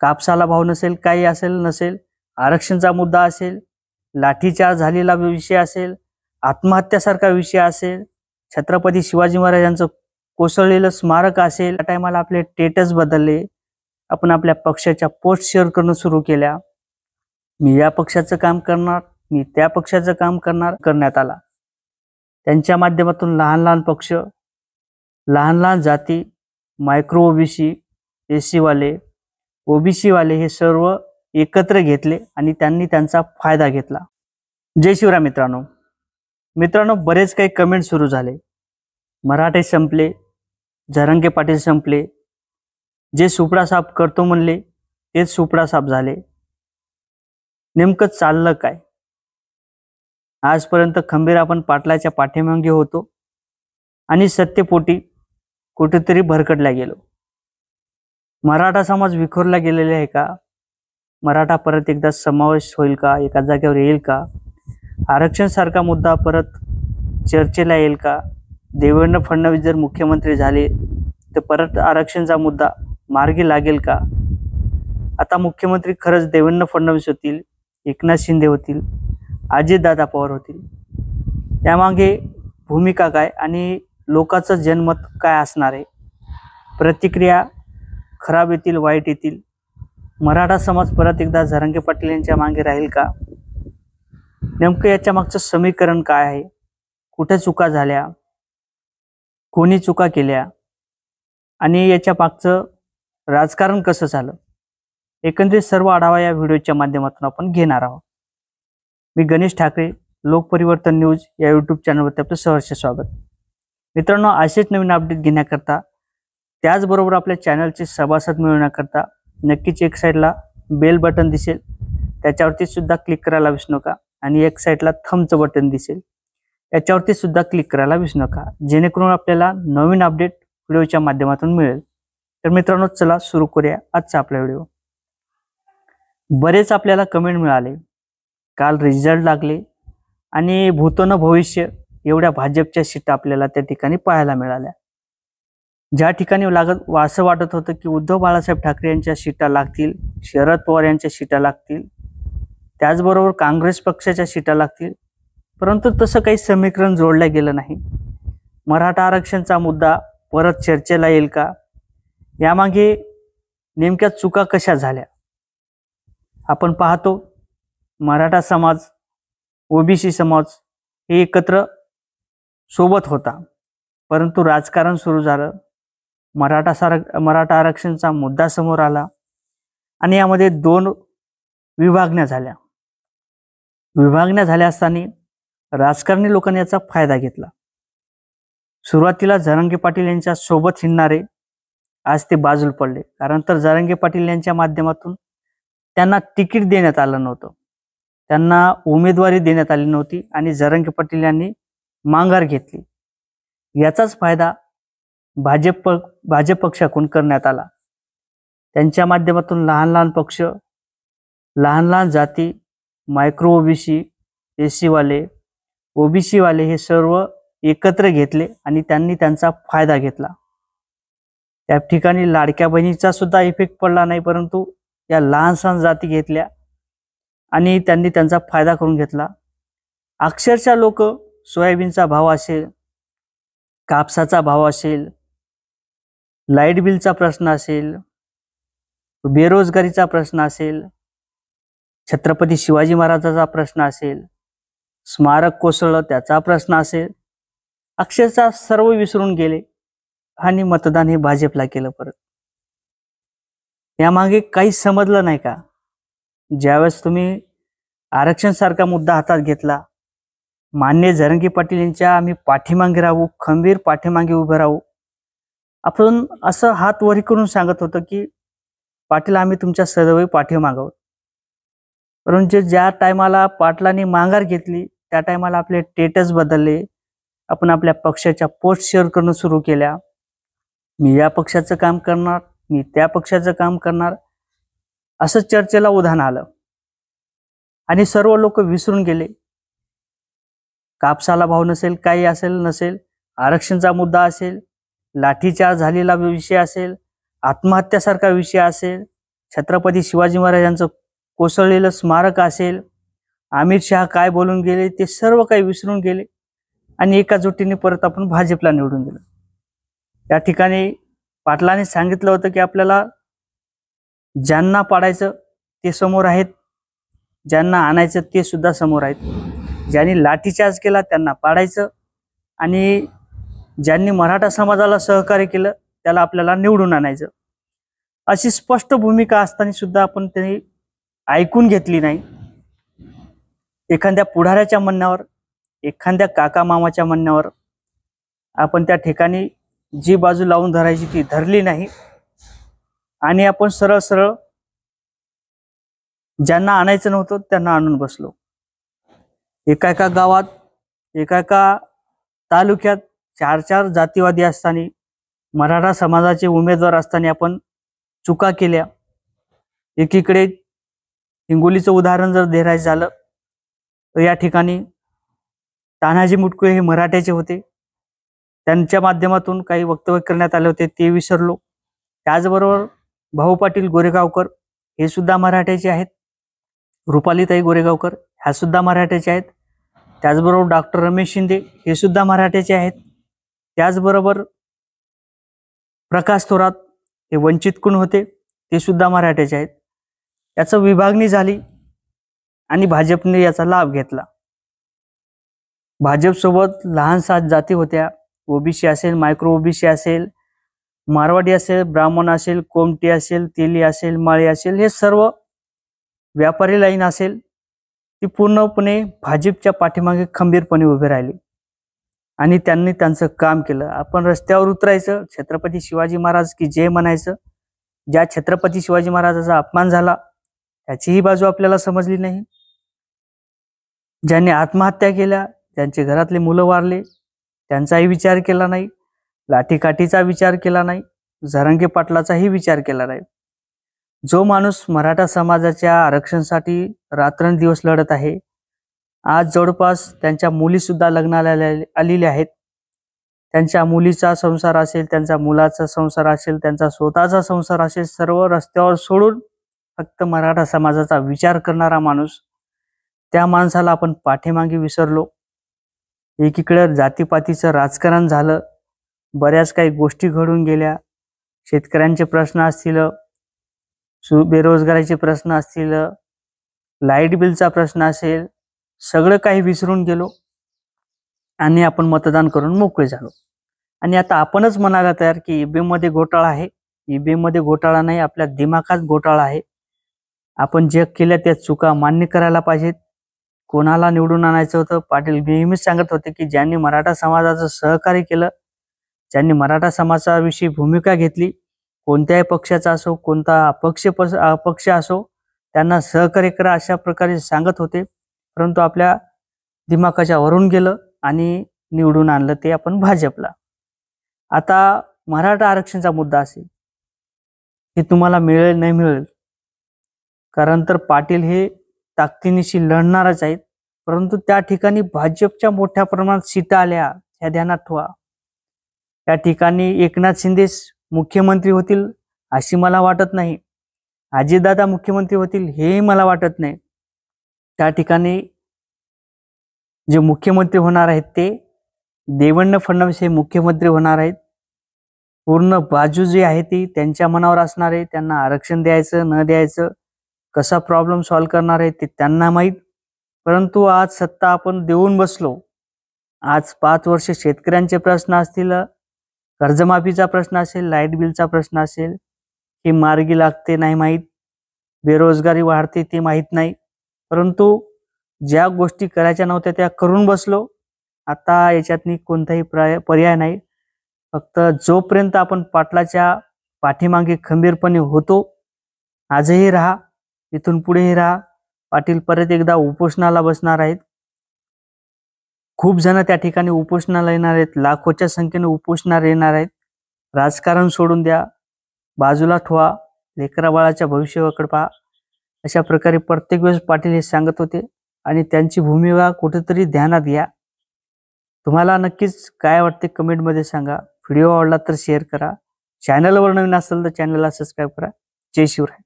कापसाला भाव नसेल, काही असेल नसेल, आरक्षणचा मुद्दा असेल, लाठीचार्ज झालेला विषय असेल, आत्महत्यासारखा विषय असेल, छत्रपती शिवाजी महाराजांचं कोसळलेलं स्मारक असेल, त्या टायमाला आपले स्टेटस बदलले, आपण आपल्या पक्षाच्या पोस्ट शेअर करणं सुरू केल्या. मी या पक्षाचं काम करणार, मी त्या पक्षाचं काम करणार करण्यात आला. त्यांच्या माध्यमातून लहान लहान पक्ष, लहान लहान जाती, मायक्रो ओबीसी, एसी वाले, ओबीसी वाले हे सर्व एकत्र घेतले आणि त्यांनी त्यांचा फायदा घेतला. जय शिवराय मित्रांनो, बरेच काही कमेंट सुरू झाले. मराठे संपले, जरांगे पाटील संपले, जे सुपडा साफ करतो म्हणले तेच सुपडा साफ झाले. नेमकं चाललं काय? आजपर्यंत खंबीर आपण पाटलाच्या पाठीमागे होतो आणि सत्यपोटी कुठेतरी भरकटल्या गेलो. मराठा समाज विखुरला गेलेला आहे का? मराठा परत एकदा समावेश होईल का? एका जागेवर येईल का? आरक्षण सारखा मुद्दा परत चर्चेला येईल का? देवेंद्र फडणवीस जर मुख्यमंत्री झाले तर परत आरक्षणचा मुद्दा मार्गी लागेल का? आता मुख्यमंत्री खरंच देवेंद्र फडणवीस होतील, एकनाथ शिंदे होतील, अजितदादा पवार होतील, यामागे भूमिका काय आणि लोकांचं जनमत काय असणार आहे? प्रतिक्रिया खराब येतील, वाईट येतील. मराठा समाज परत एकदा जरांगे पाटील यांच्या मागे राहील का? नेमकं याच्या मागचं समीकरण काय आहे? कुठे चुका झाल्या, कोणी चुका केल्या आणि याच्या मागचं राजकारण कसं झालं, एकंदरीत सर्व आढावा या व्हिडिओच्या माध्यमातून आपण घेणार आहोत. मी गणेश ठाकरे, लोकपरिवर्तन न्यूज या यूट्यूब चॅनलवरती आपलं सहर्ष स्वागत. मित्रांनो, असेच नवीन अपडेट घेण्याकरता, त्याचबरोबर आपल्या चॅनलचे सभासद मिळवण्याकरता नक्कीच एक साईडला बेल बटन दिसेल, त्याच्यावरती सुद्धा क्लिक करायला विसरू नका आणि एक साईडला थंबचं बटन दिसेल, याच्यावरती सुद्धा क्लिक करायला विसरू नका, जेणेकरून आपल्याला नवीन अपडेट व्हिडिओच्या माध्यमातून मिळेल. तर मित्रांनो, चला सुरू करूया आजचा आपला व्हिडिओ. बरेच आपल्याला कमेंट मिळाले. काल रिझल्ट लागले आणि भूतो न भविष्य एवढ्या भाजपच्या सीटा आपल्याला त्या ठिकाणी पाहायला मिळाल्या. ज्या ठिकाणी असं वाटत होतं की उद्धव बाळासाहेब ठाकरे यांच्या सीटा लागतील, शरद पवार यांच्या सीटा लागतील, त्याचबरोबर काँग्रेस पक्षाच्या सीटा लागतील, परंतु तसं काही समीकरण जोडलं गेलं नाही. मराठा आरक्षणचा मुद्दा परत चर्चेला येईल का? यामागे नेमक्या चुका कशा झाल्या? आपण पाहतो मराठा समाज, ओबीसी समाज हे एकत्र सोबत होता, परंतु राजकारण सुरू झालं. मराठा आरक्षणचा मुद्दा समोर आला आणि यामध्ये दोन विभागण्या झाल्या असताना राजकारणी लोकांनी याचा फायदा घेतला. सुरुवातीला जरांगे पाटील यांच्या सोबत हिंडणारे आज ते बाजूला पडले, कारण तर जरांगे पाटील यांच्या माध्यमातून त्यांना तिकीट देण्यात आलं नव्हतं, त्यांना उमेदवारी देण्यात आली नव्हती आणि जरांगे पाटील यांनी माघार घेतली. याचाच फायदा भाजप पक्षाकडून करण्यात आला. त्यांच्या माध्यमातून लहान लहान पक्ष, लहान लहान जाती, मायक्रो ओबीसी, एसी वाले, ओबीसी वाले हे सर्व एकत्र घेतले आणि त्यांनी त्यांचा फायदा घेतला. त्या ठिकाणी लाडक्या बहिणीचा सुद्धा इफेक्ट पडला नाही, परंतु या लहान सहान जाती घेतल्या आणि त्यांनी त्यांचा फायदा करून घेतला. अक्षरशः लोक सोयाबीनचा भाव असेल, कापसाचा भाव असेल, लाईट बिलचा प्रश्न असेल, बेरोजगारीचा प्रश्न असेल, छत्रपती शिवाजी महाराजांचा प्रश्न असेल, स्मारक कोसळलं त्याचा प्रश्न असेल, अक्षरशः सर्व विसरून गेले आणि मतदान हे भाजपला केलं. परत यामागे काही समजलं नाही का? ज्यावेळेस तुम्ही आरक्षण सारखा मुद्दा हातात घेतला, मान्य जरांगे पाटील यांच्या आम्ही पाठीमागे राहू, खंबीर पाठीमागे उभे राहू, आपण असं हात वरी करून सांगत होतं की पाटील आम्ही तुमच्या सदैव पाठीमागे आहोत. परंतु ज्या टायमाला पाटलांनी माघार घेतली त्या टायमाला आपले स्टेटस बदलले, आपण आपल्या पक्षाच्या पोस्ट शेअर करणं सुरू केल्या. मी या पक्षाचं काम करणार, मी त्या पक्षाचं काम करणार, असं चर्चेला उधाण आलं आणि सर्व लोक विसरून गेले. कापसाला भाव नसेल, काही असेल नसेल, आरक्षणचा मुद्दा असेल, लाठीचार्ज झालेला विषय असेल, आत्महत्यासारखा विषय असेल, छत्रपती शिवाजी महाराजांचं कोसळलेलं स्मारक असेल, अमित शहा काय बोलून गेले ते सर्व काही विसरून गेले आणि एकाजुटीने परत आपण भाजपला निवडून दिलं. या ठिकाणी पाटलांनी सांगितलं होतं की आपल्याला ज्यांना पाडायचं ते समोर आहेत, ज्यांना आणायचं ते सुद्धा समोर आहेत. ज्यांनी लाठीचार्ज केला त्यांना पाडायचं आणि ज्यांनी मराठा समाजाला सहकार्य केलं त्याला आपल्याला निवडून आणायचं. अशी स्पष्ट भूमिका असताना सुद्धा आपण त्यांनी ऐकून घेतली नाही. एखाद्या पुढाऱ्याच्या म्हणण्यावर, एखाद्या काका मामाच्या म्हणण्यावर आपण त्या ठिकाणी जी बाजू लावून धरायची ती धरली नाही आणि आपण सरळ सरळ ज्यांना आणायचं नव्हतं त्यांना आणून बसलो. एका एका गावात, एका एका तालुक्यात 4-4 जातीवादी असताना, मराठा समाजाचे उमेदवार असताना आपण चुका केल्या. एकीकडे हिंगोलीचं उदाहरण जर धरायचं झालं तर या ठिकाणी तानाजी मुटकुळे हे मराठ्याचे होते. त्यांच्या माध्यमातून काही वक्तव्य करण्यात आले होते ते विसरलो. त्याचबरोबर भाऊ पाटील गोरेगावकर हे सुद्धा मराठ्याचे आहेत. रुपालीताई गोरेगावकर ह्या सुद्धा मराठ्याचे आहेत. त्याचबरोबर डॉक्टर रमेश शिंदे हे सुद्धा मराठ्याचे आहेत. त्याचबरोबर प्रकाश थोरात हे वंचितकडून होते, ते सुद्धा मराठ्याचे आहेत. याचं विभागणी झाली आणि भाजपने याचा लाभ घेतला. भाजपसोबत लहान 7 जाती होत्या. ओबीसी असेल, मायक्रो ओबीसी असेल, मारवाडी असेल, ब्राह्मण असेल, कोमटी असेल, तेली असेल, माळी असेल, हे सर्व व्यापारी लाईन असेल, ती पूर्णपणे भाजपच्या पाठीमागे खंबीरपणे उभे राहिली आणि त्यांनी त्यांचं काम केलं. आपण रस्त्यावर उतरायचं, छत्रपती शिवाजी महाराज की जय म्हणायचं. ज्या छत्रपती शिवाजी महाराजाचा अपमान झाला त्याचीही बाजू आपल्याला समजली नाही. ज्यांनी आत्महत्या केल्या, ज्यांचे घरातले मुलं वारले त्यांचाही विचार केला नाही. लाठीकाठीचा विचार केला नाही. झरंगे पाटलाचाही विचार केला नाही. जो माणूस मराठा समाजाच्या आरक्षणासाठी रात्रंदिवस लढत आहे, आज जवळपास त्यांच्या मुली सुद्धा लग्नाला आलेल्या आहेत. त्यांच्या मुलीचा संसार असेल, त्यांच्या मुलाचा संसार असेल, त्यांचा स्वतःचा संसार असेल, सर्व रस्त्यावर सोडून फक्त मराठा समाजाचा विचार करणारा माणूस, त्या माणसाला आपण पाठीमागे विसरलो. एकीकडे जातीपातीचं राजकारण झालं, बऱ्याच काही गोष्टी घडून गेल्या. शेतकऱ्यांचे प्रश्न असतील, बेरोजगारीचे प्रश्न असतील, लाईट बिलचा प्रश्न असेल, सगळं काही विसरून गेलो आणि आपण मतदान करून मोकळे झालो. आणि आता आपणच म्हणायला तयार की ईव्हीएम मध्ये घोटाळा आहे. ईव्हीएम मध्ये घोटाळा नाही, आपल्या दिमागात घोटाळा आहे. आपण जे केल्या त्या चुका मान्य करायला पाहिजेत. कोणाला निवडून आणायचं होतं? पाटील नेहमीच सांगत होते की ज्यांनी मराठा समाजाचं सहकार्य केलं, ज्यांनी मराठा समाजाविषयी भूमिका घेतली, कोणत्याही पक्षाचा असो, कोणता अपक्ष असो, त्यांना सहकार्य करा अशा प्रकारे सांगत होते. परंतु आपल्या दिमागाच्या वरून गेलं आणि निवडून आणलं ते आपण भाजपला. आता मराठा आरक्षणाचा मुद्दा असेल की तुम्हाला मिळेल नाही मिळेल, कारण तर पाटील हे ताकदीनिशी लढणारच आहेत. परंतु त्या ठिकाणी भाजपच्या मोठ्या प्रमाणात सीटा आल्या ह्या ध्यानात ठेवा. त्या ठिकाणी एकनाथ शिंदे मुख्यमंत्री होतील अशी मला वाटत नाही. अजितदादा मुख्यमंत्री होतील हेही मला वाटत नाही. त्या ठिकाणी जे मुख्यमंत्री होणार आहेत ते देवेंद्र फडणवीस हे मुख्यमंत्री होणार आहेत. पूर्ण बाजू जी आहे ती त्यांच्या मनावर असणार आहे. त्यांना आरक्षण द्यायचं न द्यायचं, कसा प्रॉब्लेम सॉल्व्ह करणार आहे ते त्यांना माहीत. परंतु आज सत्ता आपण देऊन बसलो. आज 5 वर्ष शेतकऱ्यांचे प्रश्न असतील, कर्जमाफीचा प्रश्न असेल, लाईट बिलचा प्रश्न असेल, हे मार्गी लागते नाही माहीत, बेरोजगारी वाढते ते माहीत नाही. परंतु ज्या गोष्टी करायच्या नव्हत्या त्या करून बसलो. आता याच्यातनी कोणताही पर्याय नाही. फक्त जोपर्यंत आपण पाटलाच्या पाठीमागे खंबीरपणे होतो, आजही राहा, इथून पुढेही राहा. पाटील परत एकदा उपोषणाला बसणार आहेत. खूप जण त्या ठिकाणी उपोषणाला येणार आहेत. लाखोच्या संख्येने उपोषणाला येणार आहेत. राजकारण सोडून द्या, बाजूला ठेवा, लेकरा बाळाच्या भविष्याकडे पहा. अशा प्रकारे प्रत्येक वेळेस पाटील हे सांगत होते आणि त्यांची भूमिका कुठेतरी ध्यानात घ्या. तुम्हाला नक्कीच काय वाटते कमेंटमध्ये सांगा. व्हिडिओ आवडला तर शेअर करा. चॅनलवर नवीन असेल तर चॅनलला सबस्क्राईब करा. जय शिवराय.